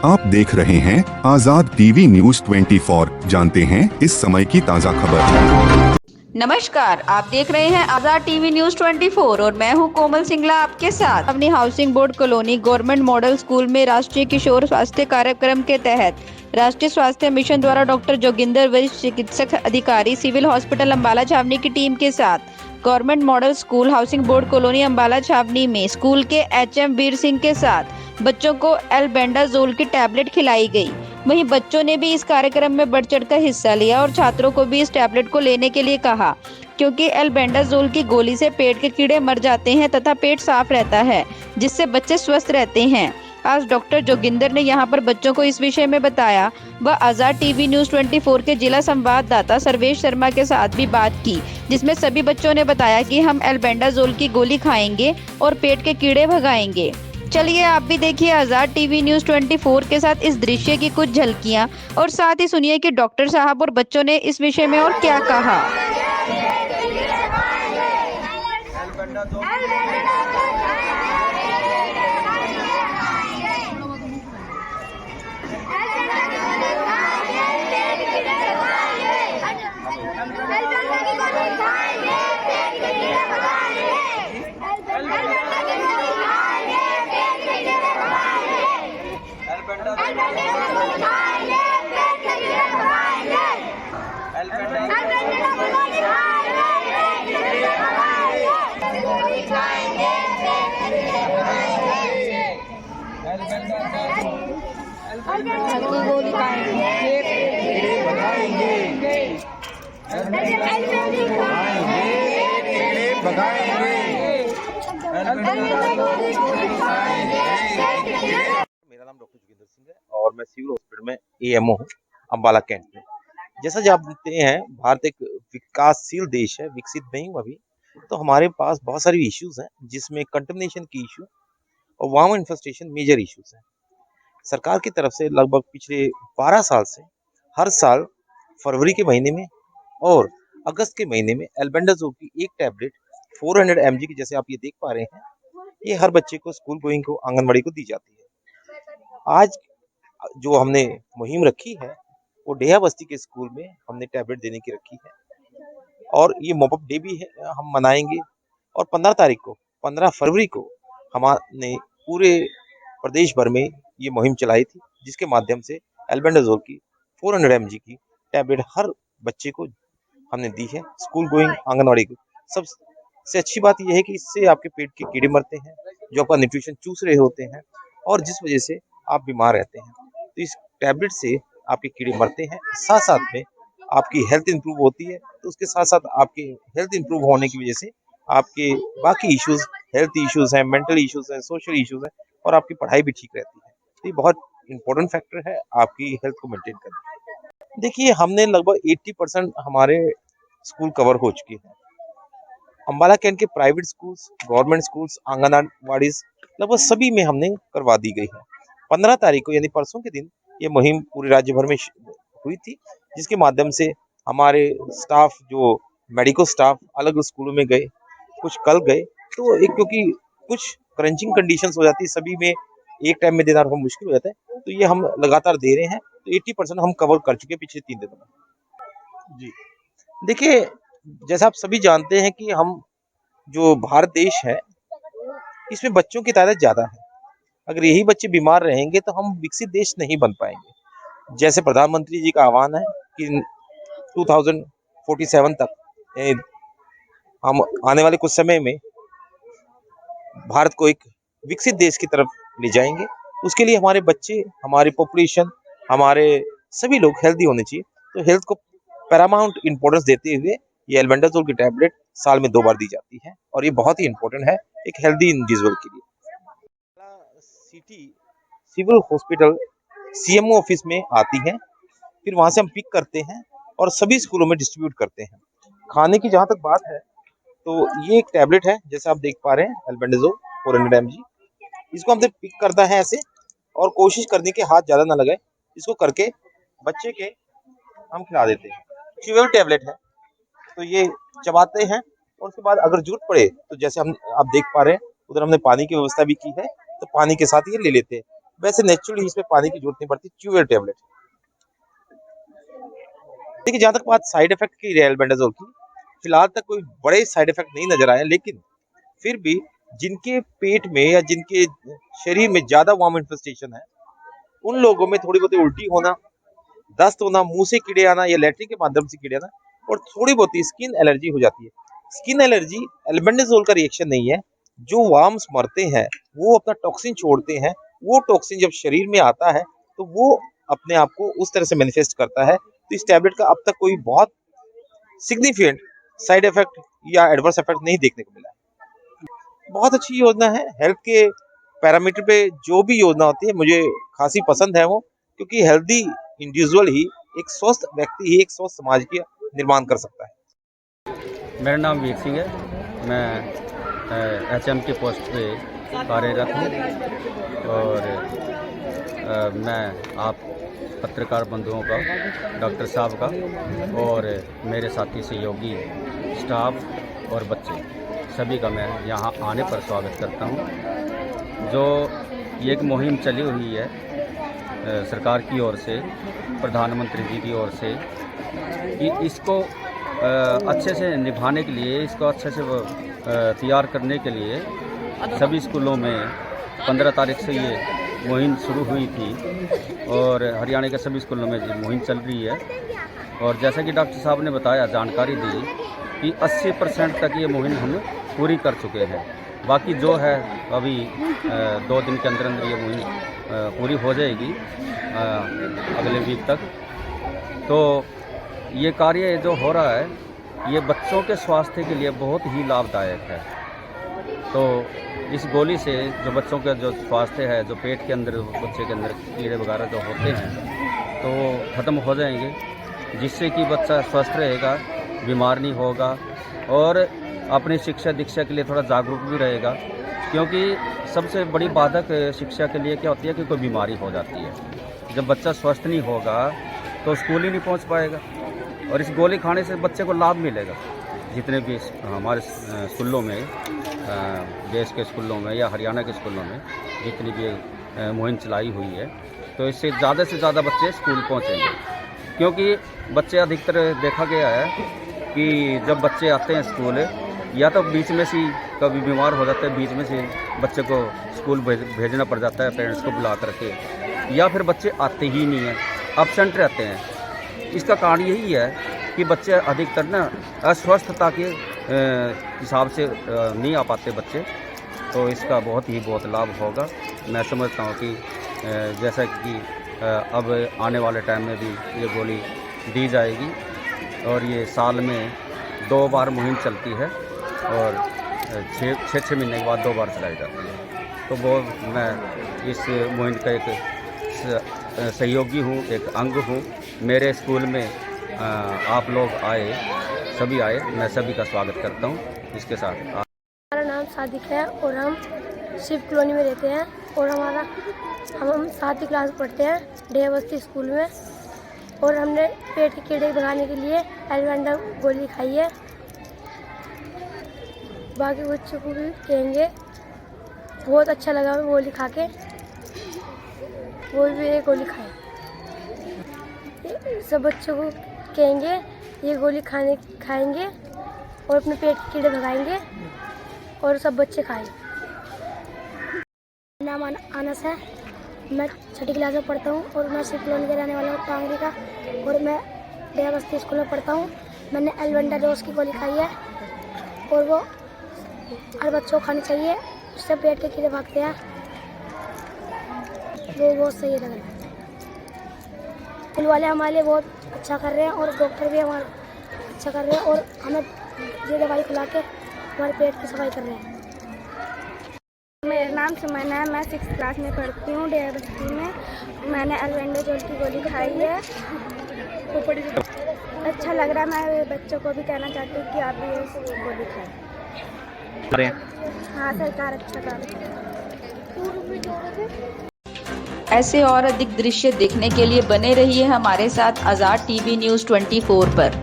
आप देख रहे हैं आजाद टीवी न्यूज 24। जानते हैं इस समय की ताज़ा खबर। नमस्कार, आप देख रहे हैं आजाद टीवी न्यूज 24 और मैं हूं कोमल सिंगला आपके साथ। अपनी housing board colony government model school में राष्ट्रीय किशोर स्वास्थ्य कार्यक्रम के तहत राष्ट्रीय स्वास्थ्य मिशन द्वारा डॉक्टर जोगिंदर वरिष्ठ चिकित्सक अधिकारी सिविल हॉस्पिटल अम्बाला छावनी की टीम के साथ government model school housing board colony Ambala छावनी में स्कूल के एचएम वीर सिंह के साथ बच्चों को एल्बेंडाजोल की टैबलेट खिलाई गई। वहीं बच्चों ने भी इस कार्यक्रम में बढ़ चढ़कर हिस्सा लिया और छात्रों को भी इस टैबलेट को लेने के लिए कहा, क्योंकि एल्बेंडाजोल की गोली से पेट के कीड़े मर जाते हैं तथा पेट साफ रहता है, जिससे बच्चे स्वस्थ रहते हैं। आज डॉक्टर जोगिंदर ने यहां पर बच्चों को इस विषय में बताया व आजाद टीवी न्यूज 24 के जिला संवाददाता सर्वेश शर्मा के साथ भी बात की, जिसमें सभी बच्चों ने बताया कि हम एल्बेंडाजोल की गोली खाएंगे और पेट के कीड़े भगाएंगे। चलिए आप भी देखिए आजाद टीवी न्यूज 24 के साथ इस दृश्य की कुछ झलकियां और साथ ही सुनिए कि डॉक्टर साहब और बच्चों ने इस विषय में और क्या कहा। मेरा नाम डॉक्टर जोगिंदर सिंह है और मैं सिविल हॉस्पिटल में एएमओ हूँ अम्बाला कैंट में। जैसा कि आप देखते हैं, भारत एक विकासशील देश है, विकसित नहीं हुआ अभी, तो हमारे पास बहुत सारी इश्यूज हैं, जिसमें कंटेमिनेशन की इशू और वार्म इन्फेस्टेशन मेजर इश्यूज हैं। सरकार की तरफ से लगभग पिछले 12 साल से हर साल फरवरी के महीने में और अगस्त के महीने में एल्बेंडाजोल की एक टैबलेट 400 mg की, जैसे आप ये देख पा रहे हैं, ये हर बच्चे को स्कूल गोइंग को आंगनबाड़ी को दी जाती है। आज जो हमने मुहिम रखी है वो डेहा बस्ती के स्कूल में हमने टैबलेट देने की रखी है और ये मॉपअप डे भी है, हम मनाएंगे। और 15 फरवरी को हमारे पूरे प्रदेश भर में ये मुहिम चलाई थी, जिसके माध्यम से एल्बेंडाजोल की 400 mg की टैबलेट हर बच्चे को हमने दी है, स्कूल गोइंग आंगनबाड़ी को। सबसे अच्छी बात यह है कि इससे आपके पेट के कीड़े मरते हैं, जो आपका न्यूट्रिशन चूस रहे होते हैं और जिस वजह से आप बीमार रहते हैं। तो इस टैबलेट से आपके कीड़े मरते हैं, साथ साथ में आपकी हेल्थ इंप्रूव होती है। तो उसके साथ साथ आपके हेल्थ इंप्रूव होने की वजह से आपके बाकी इश्यूज, हेल्थ इश्यूज हैं, मेंटल इश्यूज हैं, सोशल इश्यूज हैं और आपकी पढ़ाई भी ठीक रहती है। तो ये बहुत इंपॉर्टेंट फैक्टर है आपकी हेल्थ को मेंटेन करना। देखिए, हमने लगभग 80% हमारे स्कूल कवर हो चुके हैं। अम्बाला कैंट के private schools, government schools, anganwadis लगभग सभी में हमने करवा दी गई है। 15 तारीख को यानी परसों के दिन ये मुहिम पूरे राज्य भर में हुई थी, जिसके माध्यम से हमारे स्टाफ, जो मेडिकल स्टाफ अलग स्कूलों में गए, कुछ कल गए, तो एक क्योंकि कुछ क्रंचिंग कंडीशंस हो जाती है, सभी में एक टाइम में देना बहुत मुश्किल हो जाता है, तो ये हम लगातार दे रहे हैं। तो 80% हम कवर कर चुके हैं पिछले 3 दिनों में। जी देखिए, जैसा आप सभी जानते हैं कि हम जो भारत देश है, इसमें बच्चों की तादाद ज्यादा है। अगर यही बच्चे बीमार रहेंगे तो हम विकसित देश नहीं बन पाएंगे। जैसे प्रधानमंत्री जी का आह्वान है कि 2047 तक हम आने वाले कुछ समय में भारत को एक विकसित देश की तरफ ले जाएंगे। उसके लिए हमारे बच्चे, हमारी पॉपुलेशन, हमारे सभी लोग हेल्दी होने चाहिए। तो हेल्थ को पैरामाउंट इंपॉर्टेंस देते हुए ये एल्बेंडाजोल की टैबलेट साल में 2 बार दी जाती है और ये बहुत ही इंपॉर्टेंट है एक हेल्दी इंडिविजुअल के लिए। City civil hospital CMO office में आती है, फिर वहां से हम पिक करते हैं और सभी स्कूलों में डिस्ट्रीब्यूट करते हैं। खाने की जहां तक बात है, तो ये एक टैबलेट है, जैसे आप देख पा रहे हैं, एल्बेंडाजोल 400 mg। इसको हमसे पिक करता है ऐसे, और कोशिश करने के हाथ ज्यादा ना लगाए, इसको करके बच्चे के हम खिला देते हैं। च्यूएबल टैबलेट है, तो ये चबाते हैं और उसके बाद अगर जरूरत पड़े तो जैसे हम आप देख पा रहे हैं, उधर हमने पानी की व्यवस्था भी की है, तो पानी के साथ ये ले लेते हैं। वैसे नेचुरली इसमें पानी की जरूरत नहीं पड़ती, च्यूवेल टेबलेट। देखिए जहाँ तक बात साइड इफेक्ट की एल्बेंडाजोल की, फिलहाल तक कोई बड़े साइड इफेक्ट नहीं नजर आए, लेकिन फिर भी जिनके पेट में या जिनके शरीर में ज्यादा वार्म इन्फेस्टेशन है, उन लोगों में थोड़ी बहुत उल्टी होना, दस्त होना, मुंह से कीड़े आना या लैट्रिन के माध्यम से कीड़े आना और थोड़ी बहुत स्किन एलर्जी हो जाती है। स्किन एलर्जी एल्बेंडाजोल का रिएक्शन नहीं है। जो वार्म्स मरते हैं वो अपना टॉक्सिन छोड़ते हैं, वो टॉक्सिन जब शरीर में आता है तो वो अपने आप को उस तरह से मैनिफेस्ट करता है। तो इस टैबलेट का अब तक कोई बहुत सिग्निफिकेंट साइड इफेक्ट या एडवर्स इफेक्ट नहीं देखने को मिला है। बहुत अच्छी योजना है। हेल्थ के पैरामीटर पे जो भी योजना होती है मुझे खासी पसंद है वो, क्योंकि हेल्दी इंडिविजुअल ही एक स्वस्थ व्यक्ति ही एक स्वस्थ समाज का निर्माण कर सकता है। मेरा नाम वीर सिंह है। मैं HM की पोस्ट पे कार्यरत हूँ और मैं आप पत्रकार बंधुओं का, डॉक्टर साहब का और मेरे साथी सहयोगी स्टाफ और बच्चे सभी का मैं यहाँ आने पर स्वागत करता हूँ। जो ये एक मुहिम चली हुई है सरकार की ओर से, प्रधानमंत्री जी की ओर से, कि इसको अच्छे से निभाने के लिए, इसको अच्छे से तैयार करने के लिए सभी स्कूलों में 15 तारीख से ये मुहिम शुरू हुई थी और हरियाणा के सभी स्कूलों में ये मुहिम चल रही है। और जैसा कि डॉक्टर साहब ने बताया, जानकारी दी कि 80% तक ये मुहिम हम पूरी कर चुके हैं। बाकी जो है अभी 2 दिन के अंदर अंदर ये मुहिम पूरी हो जाएगी अगले वीक तक। तो ये कार्य जो हो रहा है ये बच्चों के स्वास्थ्य के लिए बहुत ही लाभदायक है। तो इस गोली से जो बच्चों का जो स्वास्थ्य है, जो पेट के अंदर बच्चे के अंदर कीड़े वगैरह जो होते हैं तो वो ख़त्म हो जाएंगे, जिससे कि बच्चा स्वस्थ रहेगा, बीमार नहीं होगा और अपनी शिक्षा दीक्षा के लिए थोड़ा जागरूक भी रहेगा। क्योंकि सबसे बड़ी बाधक शिक्षा के लिए क्या होती है कि कोई बीमारी हो जाती है। जब बच्चा स्वस्थ नहीं होगा तो स्कूल ही नहीं पहुंच पाएगा और इस गोली खाने से बच्चे को लाभ मिलेगा। जितने भी हमारे स्कूलों में, देश के स्कूलों में या हरियाणा के स्कूलों में जितनी भी मुहिम चलाई हुई है, तो इससे ज़्यादा से ज़्यादा बच्चे स्कूल पहुंचेंगे। क्योंकि बच्चे अधिकतर देखा गया है कि जब बच्चे आते हैं स्कूल, या तो बीच में से कभी बीमार हो जाते हैं, बीच में से बच्चे को स्कूल भेजना पड़ जाता है पेरेंट्स को बुला करके, या फिर बच्चे आते ही नहीं हैं, एब्सेंट रहते हैं। इसका कारण यही है कि बच्चे अधिकतर ना अस्वस्थता के हिसाब से नहीं आ पाते बच्चे। तो इसका बहुत लाभ होगा। मैं समझता हूँ कि जैसा कि अब आने वाले टाइम में भी ये गोली दी जाएगी और ये साल में 2 बार मुहिम चलती है और 6 महीने के बाद 2 बार चलाई जाती है। तो वो मैं इस मुहिम का एक सहयोगी हूँ, एक अंग हूँ। मेरे स्कूल में आप लोग आए, सभी आए, मैं सभी का स्वागत करता हूँ। इसके साथ हमारा नाम सादिक है और हम शिव कॉलोनी में रहते हैं और हम 7वीं क्लास में पढ़ते हैं डेरा बस्ती स्कूल में। और हमने पेट के कीड़े भगाने के लिए एल्बेंडा गोली खाई है। बाकी बच्चों को भी कहेंगे, बहुत अच्छा लगा हमें गोली खा के, वो भी ये गोली खाए। सब बच्चों को कहेंगे ये गोली खाएंगे और अपने पेट के कीड़े भगाएंगे और सब बच्चे खाएं। मेरा नाम अनस है, मैं 6ठी क्लास में पढ़ता हूँ और मैं शिव कॉलोनी के रहने वाला हूँ, टांगरी का। और मैं डेरा बस्ती स्कूल में पढ़ता हूँ। मैंने एल्बेंडा डोज की गोली खाई है और वो हर बच्चों को खानी चाहिए, उससे पेट के कीड़े भागते हैं। वो बहुत सही लग रहा है। स्कूल वाले हमारे लिए बहुत अच्छा कर रहे हैं और डॉक्टर भी हमारा अच्छा कर रहे हैं और हमें ये दवाई खिला के हमारे पेट की सफाई कर रहे हैं। मेरा नाम सुमन है, मैं 6th क्लास में पढ़ती हूँ डेरा बस्ती में। मैंने एल्बेंडाजोल की गोली खाई है, अच्छा लग रहा है। मैं बच्चों को भी कहना चाहती हूँ कि आप भी ये गोली खाएं। हाँ, सरकार अच्छा कर रही है। ऐसे और अधिक दृश्य देखने के लिए बने रहिए हमारे साथ आज़ाद टीवी न्यूज़ 24 पर।